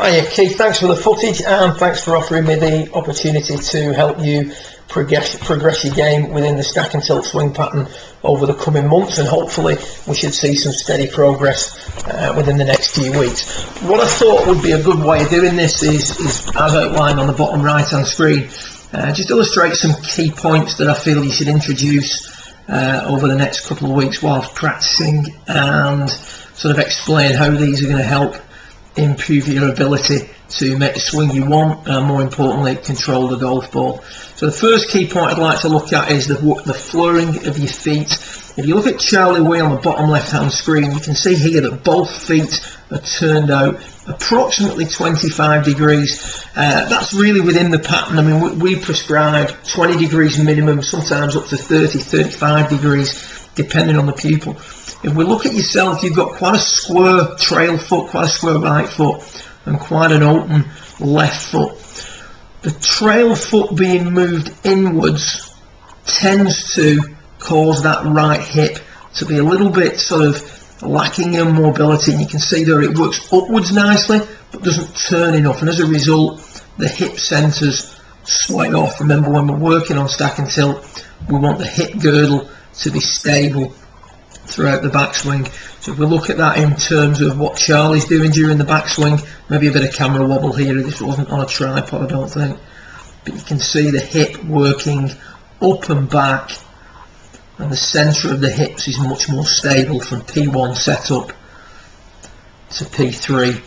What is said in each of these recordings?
Hiya Keith, thanks for the footage and thanks for offering me the opportunity to help you progress your game within the stack and tilt swing pattern over the coming months, and hopefully we should see some steady progress within the next few weeks. What I thought would be a good way of doing this is as outlined on the bottom right hand screen, just illustrate some key points that I feel you should introduce over the next couple of weeks whilst practicing, and sort of explain how these are going to help improve your ability to make the swing you want, and more importantly control the golf ball. So the first key point I'd like to look at is the flooring of your feet. If you look at Charlie Wee on the bottom left hand screen, you can see here that both feet are turned out approximately 25 degrees. That's really within the pattern. I mean, we prescribe 20 degrees minimum, sometimes up to 30-35 degrees depending on the pupil. If we look at yourself, you've got quite a square trail foot, quite a square right foot, and quite an open left foot. The trail foot being moved inwards tends to cause that right hip to be a little bit sort of lacking in mobility, and you can see there it works upwards nicely but doesn't turn enough, and as a result the hip centres sway off. Remember, when we're working on stack and tilt, we want the hip girdle to be stable throughout the backswing. So if we look at that in terms of what Charlie's doing during the backswing, maybe a bit of camera wobble here, this wasn't on a tripod I don't think, but you can see the hip working up and back, and the centre of the hips is much more stable from P1 setup to P3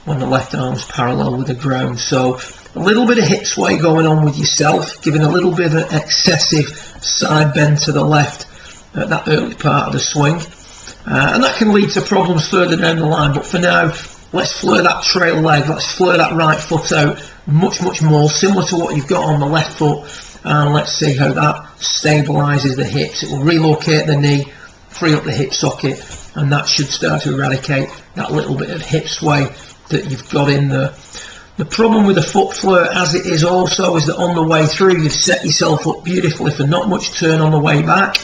when the left arm's parallel with the ground. So a little bit of hip sway going on with yourself, giving a little bit of an excessive side bend to the left at that early part of the swing, and that can lead to problems further down the line. But for now, let's flare that trail leg, let's flare that right foot out much more similar to what you've got on the left foot, and let's see how that stabilises the hips. It will relocate the knee, free up the hip socket, and that should start to eradicate that little bit of hip sway that you've got in there. The problem with the foot flare as it is also is that on the way through you've set yourself up beautifully for not much turn on the way back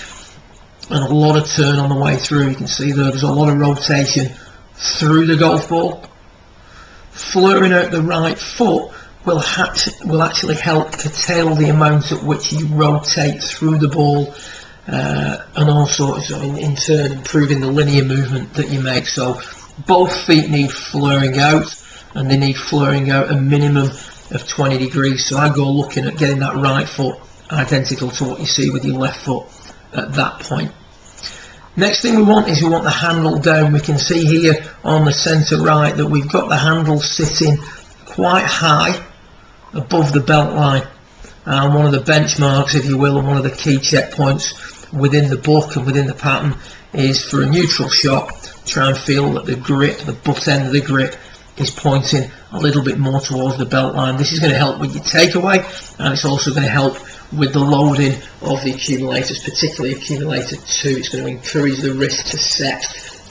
and a lot of turn on the way through. You can see there's a lot of rotation through the golf ball. Flaring out the right foot will actually help curtail the amount at which you rotate through the ball, and also in turn improving the linear movement that you make. So both feet need flaring out, and they need flaring out a minimum of 20 degrees. So I go looking at getting that right foot identical to what you see with your left foot at that point. Next thing we want the handle down. We can see here on the centre right that we've got the handle sitting quite high above the belt line, and one of the benchmarks, if you will, and one of the key checkpoints within the book and within the pattern is for a neutral shot, try and feel that the grip, the butt end of the grip, is pointing a little bit more towards the belt line. This is going to help with your takeaway, and it's also going to help with the loading of the accumulators, particularly accumulator 2. It's going to encourage the wrist to set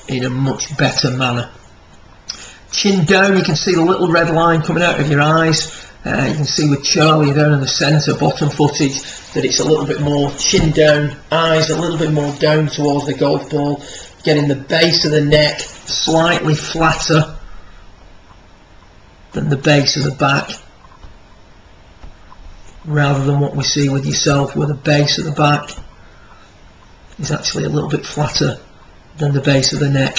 in a much better manner. Chin down, you can see the little red line coming out of your eyes. You can see with Charlie down in the centre bottom footage that it's a little bit more chin down, eyes a little bit more down towards the golf ball, getting the base of the neck slightly flatter than the base of the back, rather than what we see with yourself where the base of the back is actually a little bit flatter than the base of the neck.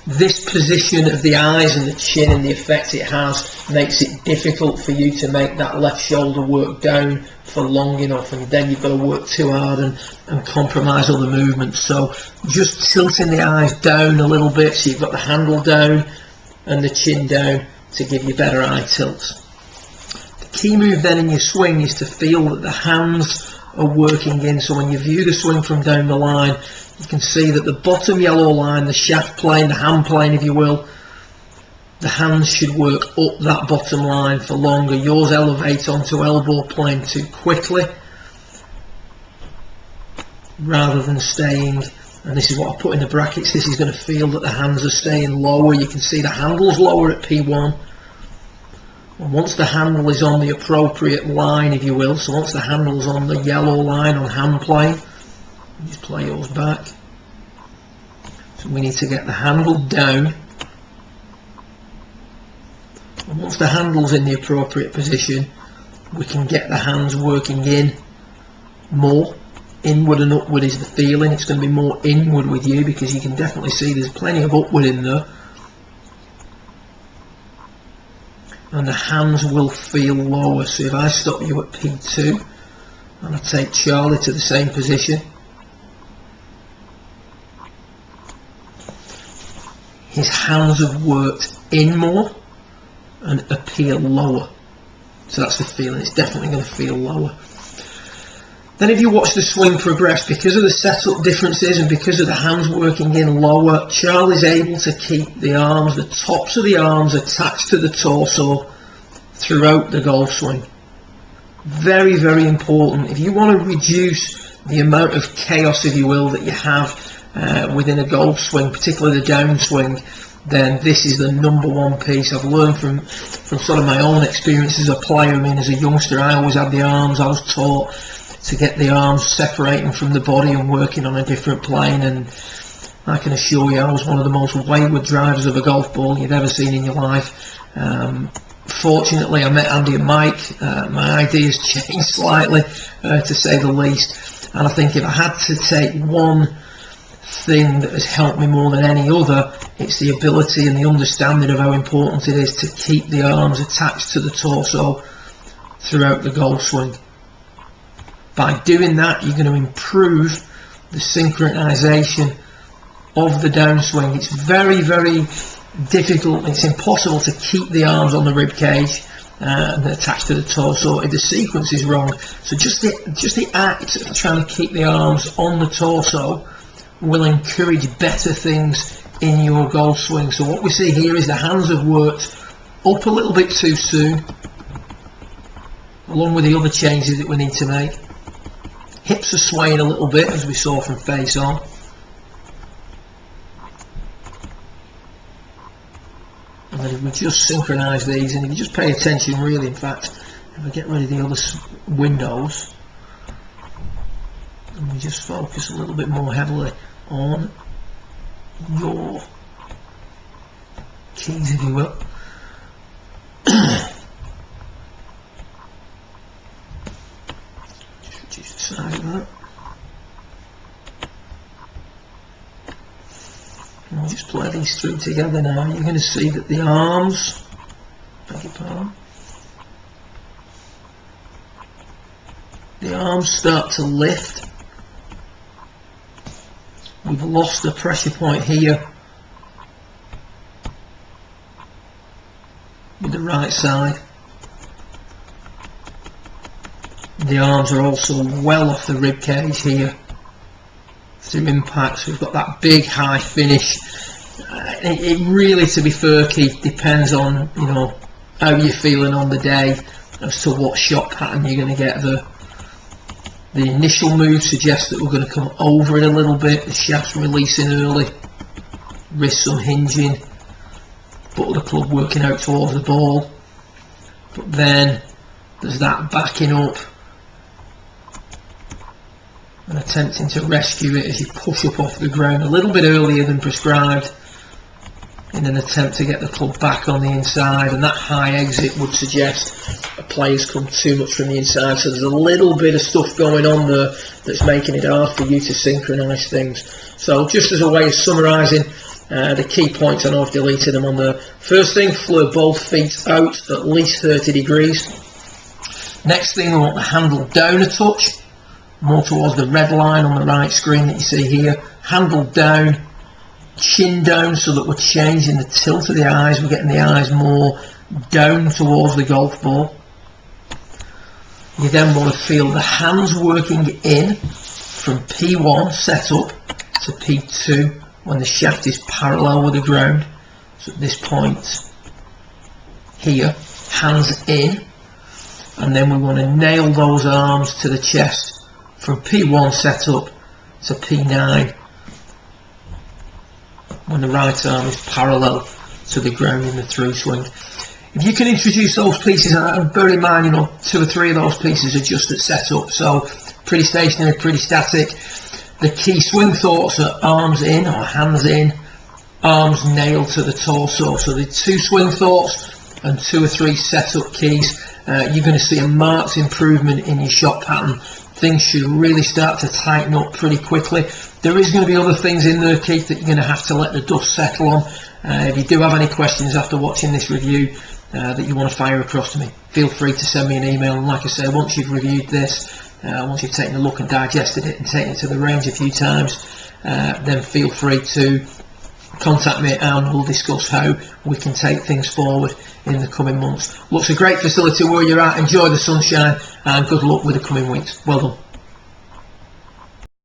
This position of the eyes and the chin and the effect it has makes it difficult for you to make that left shoulder work down for long enough, and then you've got to work too hard and compromise other movements. So just tilting the eyes down a little bit so you've got the handle down and the chin down to give you better eye tilts. The key move then in your swing is to feel that the hands are working in. So when you view the swing from down the line, you can see that the bottom yellow line, the shaft plane, the hand plane if you will, the hands should work up that bottom line for longer. Yours elevate onto elbow plane too quickly rather than staying, and this is what I put in the brackets, this is going to feel that the hands are staying lower. You can see the handle's lower at P1, and once the handle is on the appropriate line if you will, so once the handle is on the yellow line on hand plane, just play yours back. So we need to get the handle down And once the handle's in the appropriate position, we can get the hands working in more. Inward and upward is the feeling. It's going to be more inward with you, because you can definitely see there's plenty of upward in there. And the hands will feel lower. So if I stop you at P2 and I take Charlie to the same position, his hands have worked in more and appear lower. So that's the feeling. It's definitely going to feel lower. Then if you watch the swing progress, because of the setup differences and because of the hands working in lower, Charlie's able to keep the arms, the tops of the arms, attached to the torso throughout the golf swing. Very, very important. If you want to reduce the amount of chaos, if you will, that you have within a golf swing, particularly the downswing, then this is the number one piece. I've learned from sort of my own experience as a player. I mean, as a youngster, I always had the arms. I was taught to get the arms separating from the body and working on a different plane, and I can assure you I was one of the most wayward drivers of a golf ball you've ever seen in your life. Fortunately, I met Andy and Mike. My ideas changed slightly, to say the least, and I think if I had to take one thing that has helped me more than any other, it's the ability and the understanding of how important it is to keep the arms attached to the torso throughout the golf swing. By doing that, you're going to improve the synchronization of the downswing. It's very, very difficult. It's impossible to keep the arms on the rib cage and attached to the torso if the sequence is wrong. So just the act of trying to keep the arms on the torso will encourage better things in your golf swing. So what we see here is the hands have worked up a little bit too soon, along with the other changes that we need to make. Hips are swaying a little bit, as we saw from face on. And then if we just synchronise these, and if you just pay attention really, in fact, if I get rid of the other windows, and we just focus a little bit more heavily on your keys, if you will. Side of that. And we'll just play these through together now. You're going to see that the arms, beg your pardon, the arms start to lift. We've lost the pressure point here with the right side. The arms are also well off the rib cage here through impact. So we've got that big high finish. It really, to be fair, Keith, depends on, you know, how you're feeling on the day as to what shot pattern you're going to get. The initial move suggests that we're going to come over it a little bit. The shaft's releasing early, wrists unhinging, butt of the club working out towards the ball. But then there's that backing up and attempting to rescue it as you push up off the ground a little bit earlier than prescribed in an attempt to get the club back on the inside. And that high exit would suggest a player's come too much from the inside, so there's a little bit of stuff going on there that's making it hard for you to synchronise things. So just as a way of summarising the key points, I know I've deleted them on there. First thing, flare both feet out at least 30 degrees. Next thing, we want the handle down a touch, more towards the red line on the right screen that you see here. Handle down, chin down, so that we're changing the tilt of the eyes. We're getting the eyes more down towards the golf ball. You then want to feel the hands working in from P1 set up to P2 when the shaft is parallel with the ground. So at this point here, hands in, and then we want to nail those arms to the chest from P1 set up to P9 when the right arm is parallel to the ground in the through swing. If you can introduce those pieces, and bear in mind, you know, 2 or 3 of those pieces are just at setup, so pretty stationary, pretty static. The key swing thoughts are arms in or hands in, arms nailed to the torso. So the 2 swing thoughts: and 2 or 3 setup keys, you're going to see a marked improvement in your shot pattern. Things should really start to tighten up pretty quickly. There is going to be other things in there, Keith, that you're going to have to let the dust settle on. If you do have any questions after watching this review that you want to fire across to me, feel free to send me an email. And like I say, once you've reviewed this, once you've taken a look and digested it and taken it to the range a few times, then feel free to contact me and we'll discuss how we can take things forward in the coming months. Looks a great facility where you're at. Enjoy the sunshine and good luck with the coming weeks. Well done.